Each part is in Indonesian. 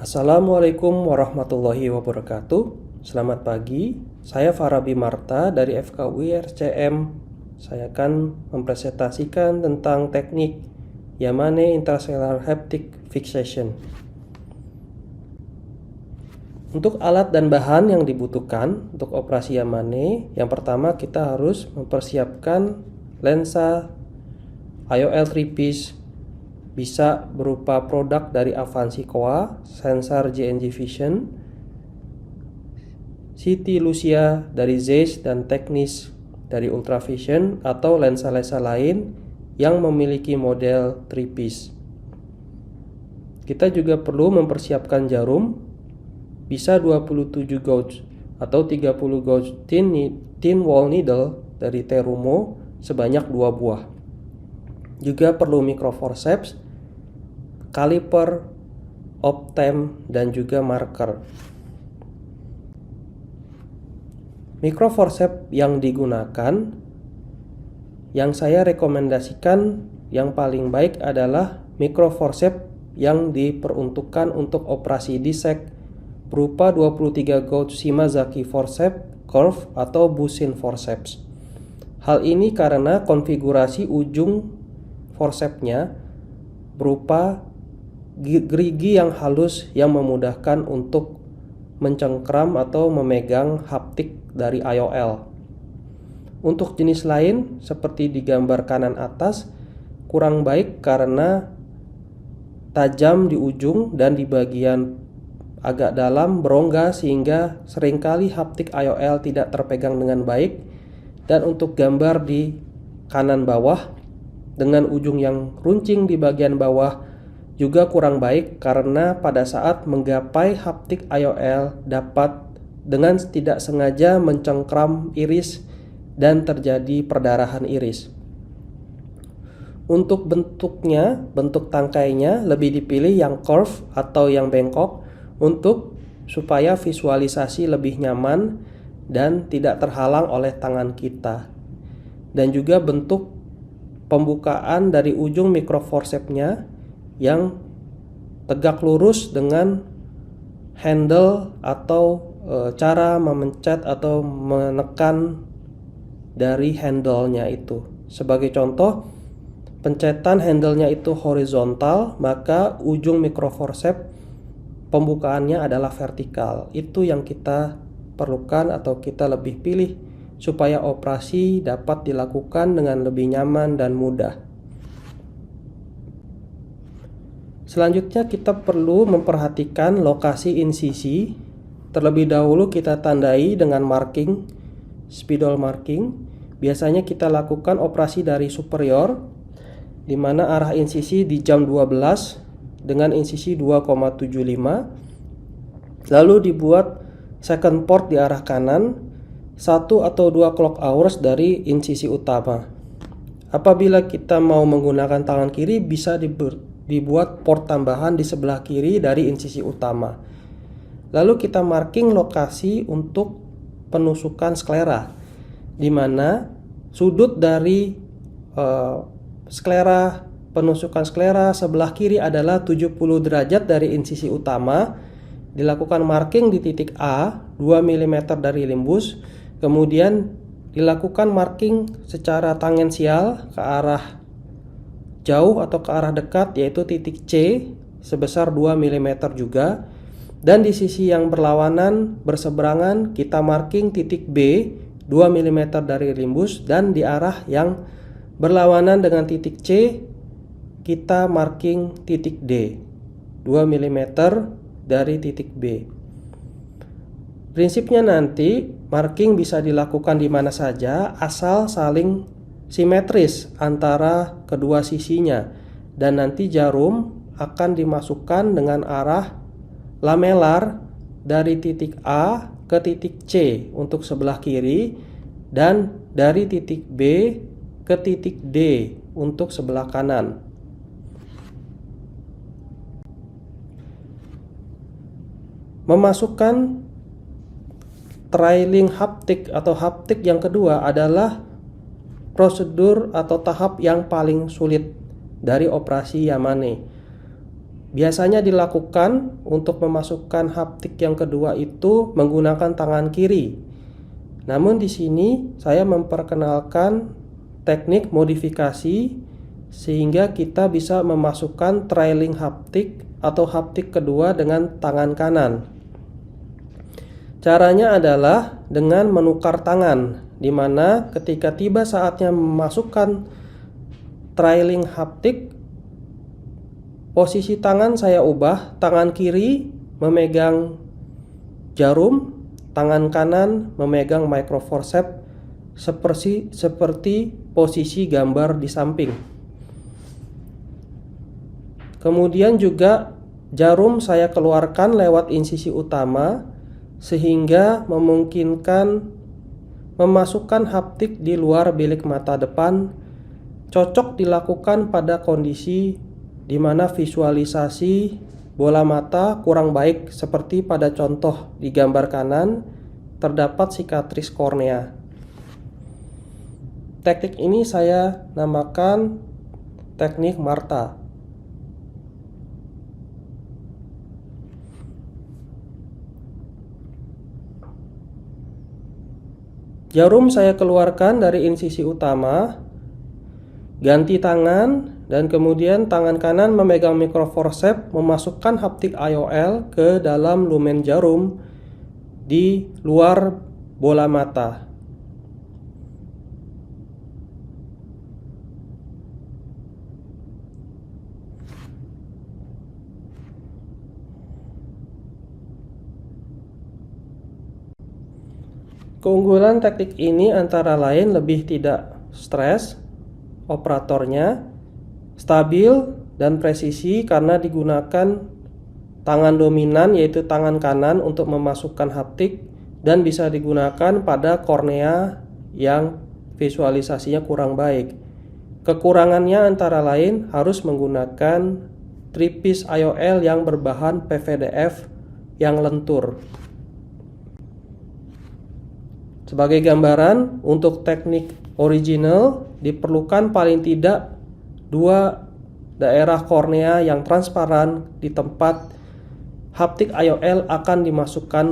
Assalamualaikum warahmatullahi wabarakatuh. Selamat pagi, saya Farabi Marta dari FKUI RCM. Saya akan mempresentasikan tentang teknik Yamane Intracellular Haptic Fixation. Untuk alat dan bahan yang dibutuhkan untuk operasi Yamane, yang pertama kita harus mempersiapkan lensa IOL 3-piece, bisa berupa produk dari Avanci Kowa, sensor JNG Vision, CT Lucia dari Zeiss, dan Technis dari Ultravision, atau lensa-lensa lain yang memiliki model 3-piece. Kita juga perlu mempersiapkan jarum, bisa 27 gauge atau 30 gauge thin wall needle dari Terumo sebanyak 2 buah. Juga perlu microforceps, kaliper, optem, dan juga marker. Microforceps yang digunakan, yang saya rekomendasikan yang paling baik adalah microforceps yang diperuntukkan untuk operasi disek berupa 23 gauge Shimazaki forceps curve atau Bushin forceps. Hal ini karena konfigurasi ujung forcepsnya berupa gerigi yang halus yang memudahkan untuk mencengkram atau memegang haptik dari IOL. Untuk jenis lain seperti di gambar kanan atas kurang baik karena tajam di ujung dan di bagian agak dalam berongga sehingga seringkali haptik IOL tidak terpegang dengan baik. Dan untuk gambar di kanan bawah dengan ujung yang runcing di bagian bawah juga kurang baik karena pada saat menggapai haptik IOL dapat dengan tidak sengaja mencengkram iris dan terjadi perdarahan iris. Untuk bentuk tangkainya lebih dipilih yang curve atau yang bengkok supaya visualisasi lebih nyaman dan tidak terhalang oleh tangan kita. Dan juga bentuk pembukaan dari ujung microforcepsnya yang tegak lurus dengan handle atau cara memencet atau menekan dari handle-nya itu. Sebagai contoh, pencetan handle-nya itu horizontal, maka ujung microforceps pembukaannya adalah vertikal. Itu yang kita perlukan atau kita lebih pilih supaya operasi dapat dilakukan dengan lebih nyaman dan mudah. Selanjutnya kita perlu memperhatikan lokasi insisi. Terlebih dahulu kita tandai dengan marking, spidol marking. Biasanya kita lakukan operasi dari superior, di mana arah insisi di jam 12 dengan insisi 2,75. Lalu dibuat second port di arah kanan, 1 atau 2 clock hours dari insisi utama. Apabila kita mau menggunakan tangan kiri, bisa dibuat port tambahan di sebelah kiri dari insisi utama. Lalu kita marking lokasi untuk penusukan sklera, di mana sudut dari penusukan sklera sebelah kiri adalah 70 derajat dari insisi utama. Dilakukan marking di titik A 2 mm dari limbus. Kemudian dilakukan marking secara tangensial ke arah jauh atau ke arah dekat, yaitu titik C sebesar 2 mm juga. Dan di sisi yang berseberangan kita marking titik B 2 mm dari limbus. Dan di arah yang berlawanan dengan titik C kita marking titik D 2 mm dari titik B. Prinsipnya nanti marking bisa dilakukan di mana saja asal saling simetris antara kedua sisinya, dan nanti jarum akan dimasukkan dengan arah lamelar dari titik A ke titik C untuk sebelah kiri dan dari titik B ke titik D untuk sebelah kanan. Memasukkan trailing haptik atau haptik yang kedua adalah prosedur atau tahap yang paling sulit dari operasi Yamane. biasanya dilakukan untuk memasukkan haptik yang kedua itu menggunakan tangan kiri. Namun di sini saya memperkenalkan teknik modifikasi sehingga kita bisa memasukkan trailing haptik atau haptik kedua dengan tangan kanan. Caranya adalah dengan menukar tangan, di mana ketika tiba saatnya memasukkan trailing haptik, posisi tangan saya ubah, tangan kiri memegang jarum, tangan kanan memegang microforceps seperti posisi gambar di samping. Kemudian juga jarum saya keluarkan lewat insisi utama sehingga memungkinkan memasukkan haptik di luar bilik mata depan. Cocok dilakukan pada kondisi di mana visualisasi bola mata kurang baik seperti pada contoh di gambar kanan terdapat sikatris kornea. Teknik ini saya namakan teknik Marta. Jarum saya keluarkan dari insisi utama, ganti tangan, dan kemudian tangan kanan memegang microforceps memasukkan haptik IOL ke dalam lumen jarum di luar bola mata. Keunggulan teknik ini antara lain lebih tidak stres, operatornya stabil dan presisi karena digunakan tangan dominan yaitu tangan kanan untuk memasukkan haptik dan bisa digunakan pada kornea yang visualisasinya kurang baik. Kekurangannya antara lain harus menggunakan tripis IOL yang berbahan PVDF yang lentur. Sebagai gambaran, untuk teknik original diperlukan paling tidak 2 daerah kornea yang transparan di tempat haptik IOL akan dimasukkan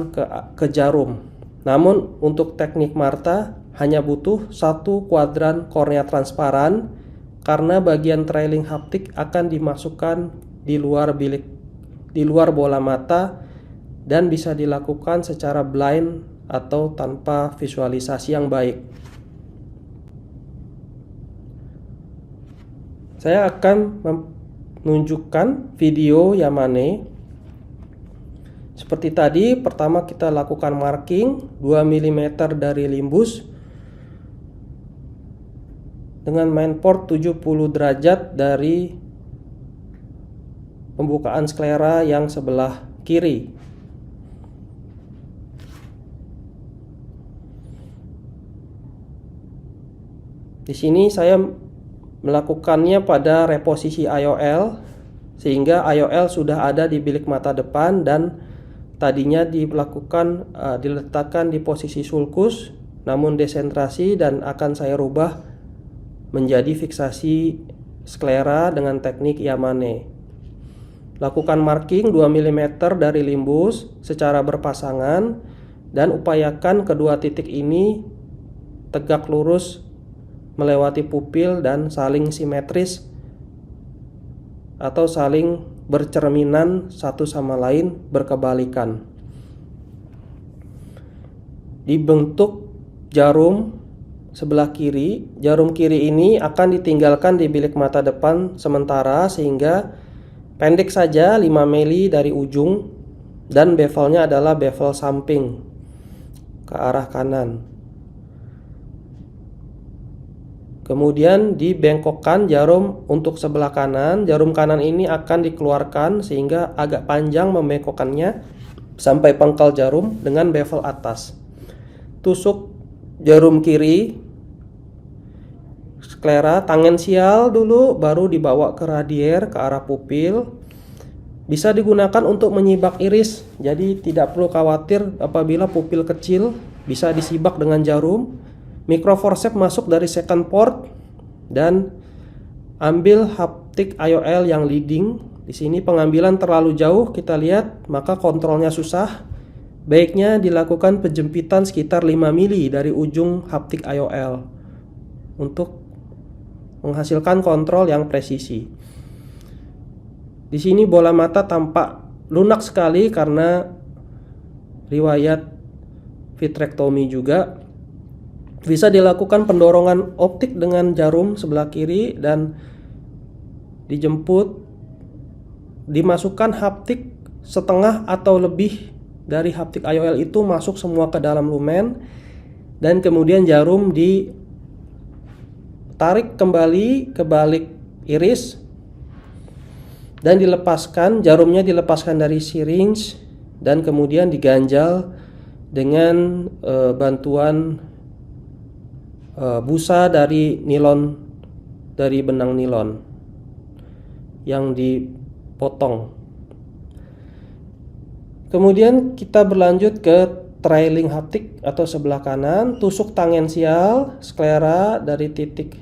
ke jarum. Namun untuk teknik Marta hanya butuh 1 kuadran kornea transparan karena bagian trailing haptik akan dimasukkan di luar bola mata dan bisa dilakukan secara blind atau tanpa visualisasi yang baik. Saya akan menunjukkan video Yamane. Seperti tadi, pertama kita lakukan marking 2 mm dari limbus dengan main port 70 derajat dari pembukaan sklera yang sebelah kiri. Di sini saya melakukannya pada reposisi IOL sehingga IOL sudah ada di bilik mata depan dan tadinya diletakkan di posisi sulcus namun desentrasi dan akan saya rubah menjadi fiksasi sklera dengan teknik Yamane. Lakukan marking 2 mm dari limbus secara berpasangan dan upayakan kedua titik ini tegak lurus melewati pupil dan saling simetris atau saling bercerminan satu sama lain berkebalikan. Dibentuk jarum sebelah kiri, jarum kiri ini akan ditinggalkan di bilik mata depan sementara sehingga pendek saja 5 mili dari ujung dan bevelnya adalah bevel samping ke arah kanan. Kemudian dibengkokkan jarum untuk sebelah kanan. Jarum kanan ini akan dikeluarkan sehingga agak panjang membengkokkannya sampai pangkal jarum dengan bevel atas. Tusuk jarum kiri sklera tangensial dulu, baru dibawa ke radier ke arah pupil. Bisa digunakan untuk menyibak iris, jadi tidak perlu khawatir apabila pupil kecil, bisa disibak dengan jarum. Microforceps masuk dari second port dan ambil haptik IOL yang leading Di sini pengambilan terlalu jauh, kita lihat, maka kontrolnya susah. Baiknya dilakukan penjempitan sekitar 5 mili dari ujung haptik IOL untuk menghasilkan kontrol yang presisi. Di sini bola mata tampak lunak sekali karena riwayat vitrektomi juga. Bisa dilakukan pendorongan optik dengan jarum sebelah kiri dan dijemput, dimasukkan haptik setengah atau lebih dari haptik IOL itu masuk semua ke dalam lumen, dan kemudian jarum ditarik kembali ke balik iris dan dilepaskan, jarumnya dilepaskan dari syringe dan kemudian diganjal dengan bantuan busa dari nilon, dari benang nilon yang dipotong. Kemudian kita berlanjut ke trailing haptik atau sebelah kanan. Tusuk tangensial sklera dari titik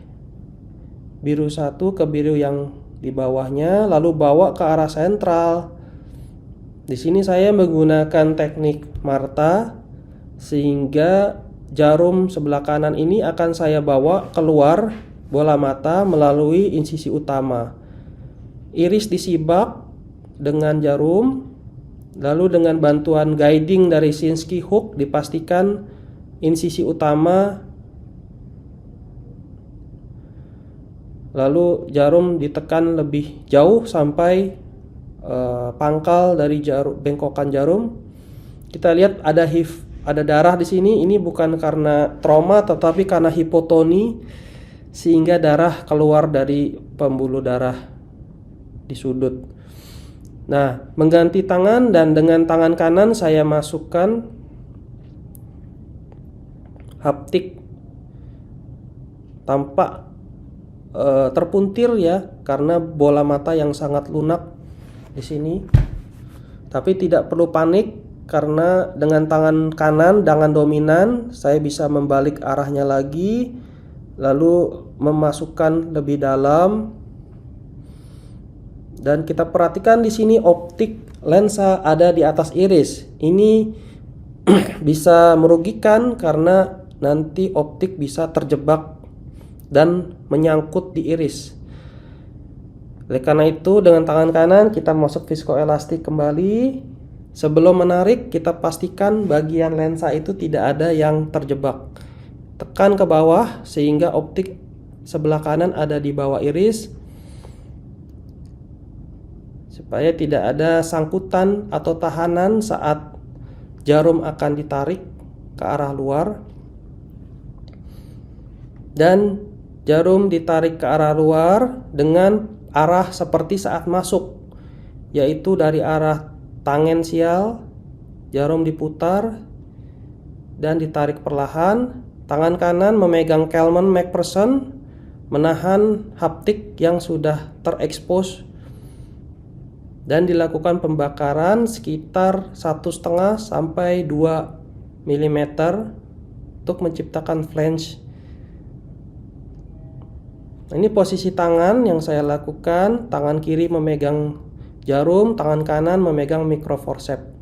biru 1 ke biru yang di bawahnya, lalu bawa ke arah sentral. Di sini saya menggunakan teknik Marta, sehingga jarum sebelah kanan ini akan saya bawa keluar bola mata melalui insisi utama. Iris disibak dengan jarum, lalu dengan bantuan guiding dari Sinskey hook dipastikan insisi utama, lalu jarum ditekan lebih jauh sampai pangkal dari bengkokan jarum. Kita lihat ada darah di sini. Ini bukan karena trauma tetapi karena hipotoni, sehingga darah keluar dari pembuluh darah di sudut. Nah, mengganti tangan, dan dengan tangan kanan saya masukkan haptik. Tampak terpuntir ya, karena bola mata yang sangat lunak di sini. Tapi tidak perlu panik, karena dengan tangan kanan, tangan dominan, saya bisa membalik arahnya lagi, lalu memasukkan lebih dalam. Dan kita perhatikan di sini optik lensa ada di atas iris. Ini bisa merugikan karena nanti optik bisa terjebak dan menyangkut di iris. Oleh karena itu, dengan tangan kanan kita masuk viskoelastik kembali. Sebelum menarik, kita pastikan bagian lensa itu tidak ada yang terjebak. Tekan ke bawah sehingga optik sebelah kanan ada di bawah iris, supaya tidak ada sangkutan atau tahanan saat jarum akan ditarik ke arah luar. Dan jarum ditarik ke arah luar dengan arah seperti saat masuk, yaitu dari arah tangensial. Jarum diputar dan ditarik perlahan. Tangan kanan memegang Kelman McPherson, menahan haptik yang sudah terekspos, dan dilakukan pembakaran sekitar 1,5 sampai 2 mm untuk menciptakan flange. Nah, ini posisi tangan yang saya lakukan. Tangan kiri memegang jarum, tangan kanan memegang microforceps.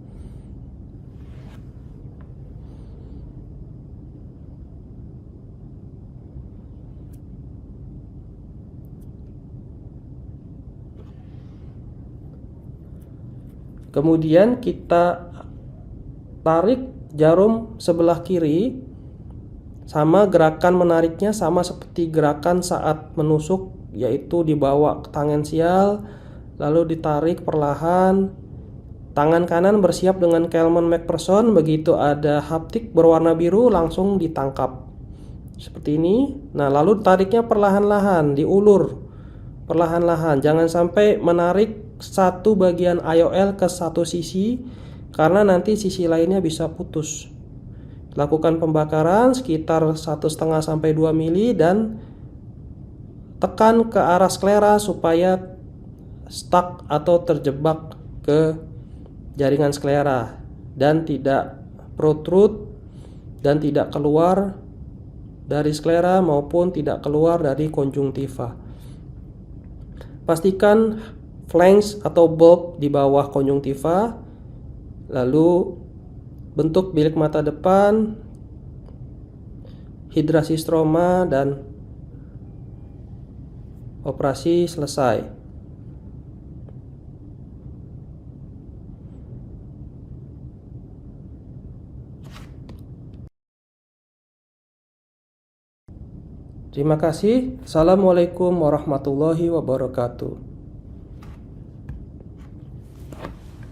Kemudian kita tarik jarum sebelah kiri, sama gerakan menariknya sama seperti gerakan saat menusuk, yaitu dibawa ke tangensial lalu ditarik perlahan. Tangan kanan bersiap dengan Kelman McPherson. Begitu ada haptik berwarna biru langsung ditangkap seperti ini. Nah, lalu tariknya perlahan-lahan, diulur perlahan-lahan. Jangan sampai menarik satu bagian IOL ke satu sisi, karena nanti sisi lainnya bisa putus. Lakukan pembakaran sekitar 1,5 sampai 2 mili dan tekan ke arah sklera supaya stuck atau terjebak ke jaringan sklera dan tidak protrude dan tidak keluar dari sklera maupun tidak keluar dari konjungtiva. Pastikan flanks atau bulb di bawah konjungtiva, lalu bentuk bilik mata depan, hidrasi stroma, dan operasi selesai. Terima kasih. Assalamualaikum warahmatullahi wabarakatuh.